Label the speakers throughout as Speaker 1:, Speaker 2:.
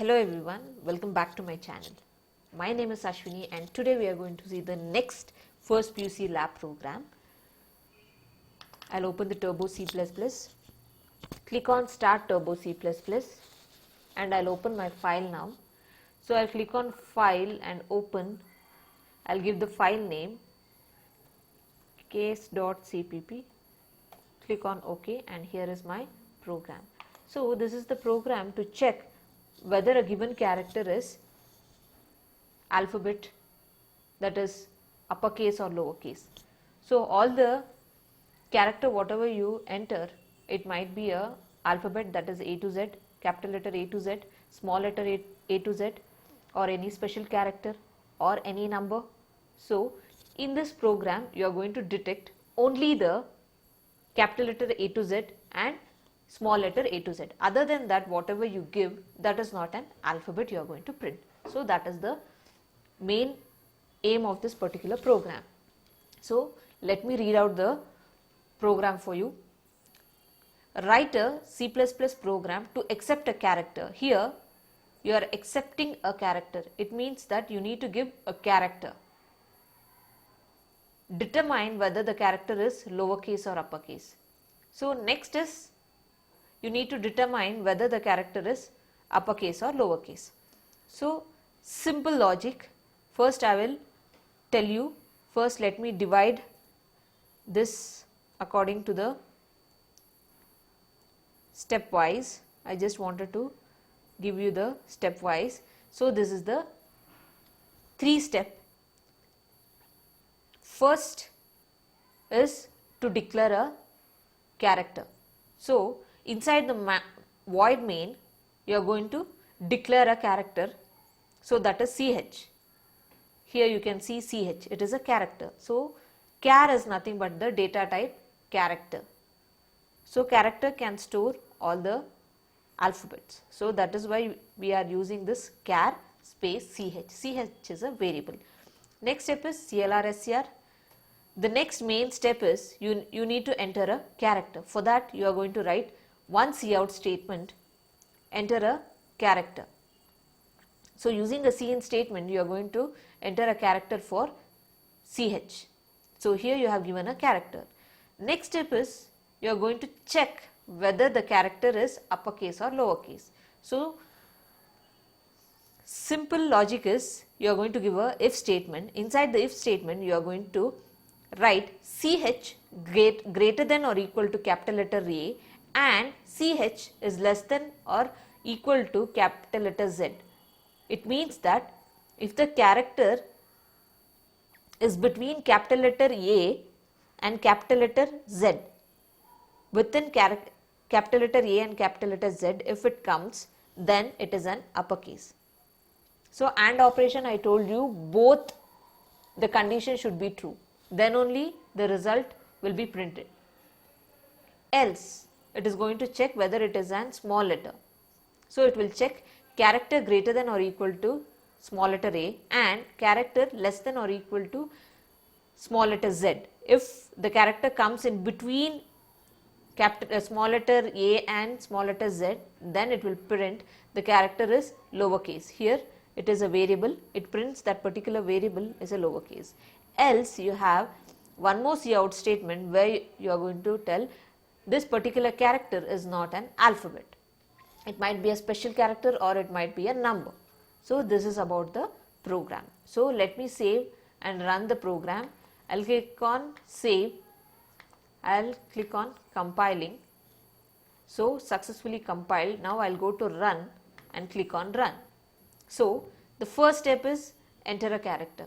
Speaker 1: Hello everyone, welcome back to my channel. My name is Ashwini and today we are going to see the next first PUC lab program. I'll open the Turbo C++, click on Start Turbo C++ and I'll open my file now. So I'll click on File and Open. I'll give the file name case.cpp, click on OK, and here is my program. So this is the program to check whether a given character is alphabet, that is uppercase or lowercase. So all the character whatever you enter, it might be a alphabet, that is A to Z, capital letter A to Z, small letter A to Z, or any special character or any number. So in this program you are going to detect only the capital letter A to Z and small letter A to Z. Other than that, whatever you give, that is not an alphabet you are going to print. So that is the main aim of this particular program. So let me read out the program for you. Write a C++ program to accept a character. Here you are accepting a character. It means that you need to give a character. Determine whether the character is lowercase or uppercase. So next is you need to determine whether the character is uppercase or lowercase. So simple logic. First I will tell you, first let me divide this according to the stepwise. I just wanted to give you the stepwise. So this is the 3-step. First is to declare a character. So inside the void main you are going to declare a character. So that is ch. Here you can see ch, it is a character. So char is nothing but the data type character. So character can store all the alphabets. So that is why we are using this char space ch. Ch is a variable. Next step is clr/str. The next main step is you need to enter a character. For that you are going to write one cout statement, enter a character. So using a cin statement you are going to enter a character for ch. So here you have given a character. Next step is you are going to check whether the character is uppercase or lowercase. So simple logic is you are going to give a if statement. Inside the if statement you are going to write ch greater than or equal to capital letter A and ch is less than or equal to capital letter Z. It means that if the character is between capital letter A and capital letter Z, within capital letter A and capital letter Z, if it comes, then it is an uppercase. So AND operation, I told you, both the condition should be true, then only the result will be printed. Else it is going to check whether it is an small letter. So it will check character greater than or equal to small letter A and character less than or equal to small letter Z. If the character comes in between small letter A and small letter Z, then it will print the character is lowercase. Here it is a variable, it prints that particular variable is a lowercase. Else you have one more cout statement where you are going to tell this particular character is not an alphabet. It might be a special character or it might be a number. So this is about the program. So let me save and run the program. I'll click on save. I'll click on compiling. So successfully compiled. Now I'll go to run and click on run. So the first step is enter a character.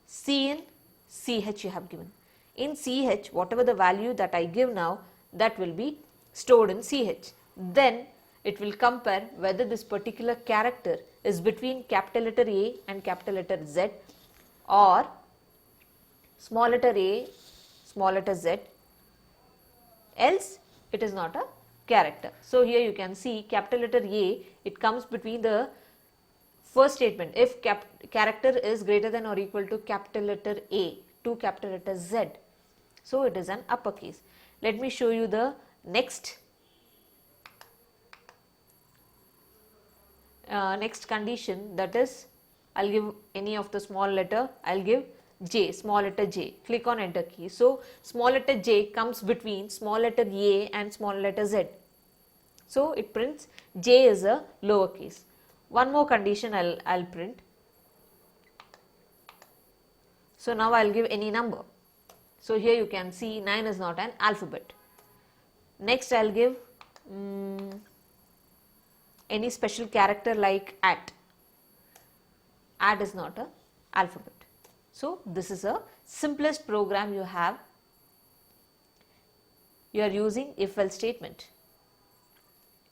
Speaker 1: Cin ch you have given. In ch, whatever the value that I give now, that will be stored in ch. Then it will compare whether this particular character is between capital letter A and capital letter Z or small letter A, small letter Z, else it is not a character. So here you can see capital letter A, it comes between the first statement, if character is greater than or equal to capital letter A to capital letter Z. So it is an uppercase. Let me show you the next next condition, that is I'll give any of the small letter, I'll give J, small letter J, click on enter key. So small letter J comes between small letter A and small letter Z. So it prints J is a lowercase. One more condition I'll print. So now I'll give any number. So here you can see 9 is not an alphabet. Next I'll give any special character like at. At is not an alphabet. So this is a simplest program you have. You are using if else statement.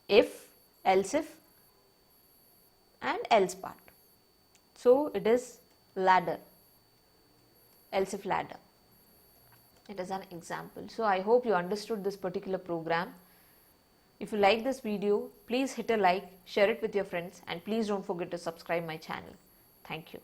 Speaker 1: If, else if and else part. So it is ladder, else if ladder. It is an example. So I hope you understood this particular program. If you like this video, please hit a like, share it with your friends, and please don't forget to subscribe my channel. Thank you.